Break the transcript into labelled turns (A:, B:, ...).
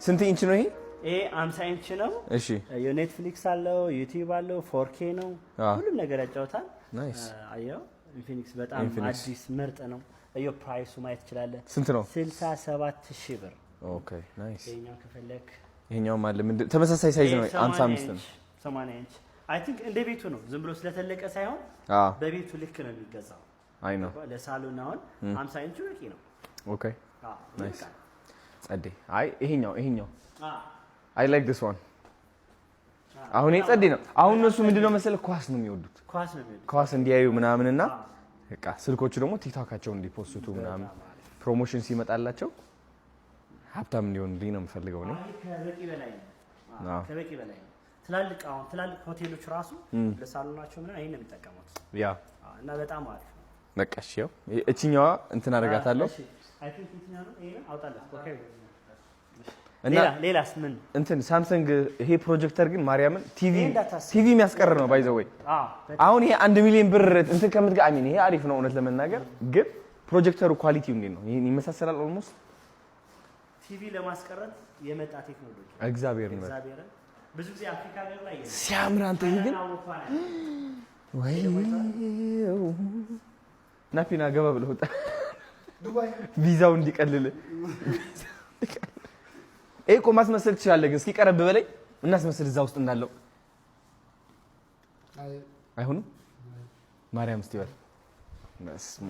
A: ስንት ኢንች ነው ይሄ?
B: ይሄ 50 ኢንች ነው።
A: እሺ
B: የኔትፍሊክስ አለው፣ ዩቲዩብ አለው፣ 4K ነው። ሁሉም ነገር ያጫውታል።
A: ናይስ።
B: አየው ኢንፊኒክስ በጣም አዲስ ምርጥ ነው። አየው ፕራይሱ ማየት ትችላለህ።
A: ስንት ነው?
B: 67000 ብር።
A: ኦኬ ናይስ።
B: ይሄኛው ከፈለክ
A: ይሄኛው ማለት ምንድን ተመሳሳይ ሳይዝ ነው 55 ነው።
B: 80 ኢንች አይ ቲንክ እንደ ቤቱ ነው። ዝም ብሎ ስለተለቀ ሳይሆን በቤቱ ልክ ነው የሚገዛው።
A: አይ ነው
B: ለሳሎን አሁን 50 ኢንች በቂ ነው።
A: ኦኬ ናይስ። ጸዴ። አይ ይሄኛው አይ ላይክ ዲስ ዋን። አሁን ጸዴ ነው። አሁን እነሱ ምንድነው መሰለህ ኳስ ነው የሚወዱት። ኳስ እንዲያዩ ምናምንና በቃ ስልኮቹ ደግሞ ቲክቶካቸውን እንዲፖስቱ ምናምን ፕሮሞሽን ሲመጣላቸው ሀብታም እንዲሆንልኝ ነው የምፈልገው ነው።
B: ከበቂ በላይ ነው። ከበቂ በላይ ነው። ትላልቅ ሆቴሎች ራሱ ለሳሎናቸው ምናምን ይሄን ነው የሚጠቀሙት። ያ እና በጣም አሪፍ ነው።
A: በቃ እሺ፣ ያው እቺኛዋ እንትን አደርጋታለሁ።
B: አይ ቲንክ እቺኛዋ ነው ይሄ አውጣለህ። ኦኬ
A: እና
B: ሌላስ ምን እንትን
A: ሳምሰንግ ይሄ ፕሮጀክተር ግን ማርያምን ቲቪ የሚያስቀር ነው ባይ ዘ ወይ። አሁን ይሄ 1 ሚሊዮን ብር እንትን ከምትጋሚን ይሄ አሪፍ ነው እውነት ለመናገር ግን ፕሮጀክተሩ ኳሊቲው እንዴት ነው? ይሄን ይመሳሰላል ኦልሞስት
B: ቲቪ ለማስቀረት የመጣ ቴክኖሎጂ
A: እግዚአብሔር ነው።
B: ብዙ ጊዜ አፍሪካ ሀገር ላይ
A: ሲያምር አንተ ይሄ ግን ወይ ናፒና ገባ ብለው ዱባይ ቪዛው እንዲቀልል እኮ ማስመሰል ትችላለህ። ግን እስኪ ቀረብ በላይ እናስመስል እዛ ውስጥ እንዳለው አይሆንም። ማርያም እስቲ በል መስማ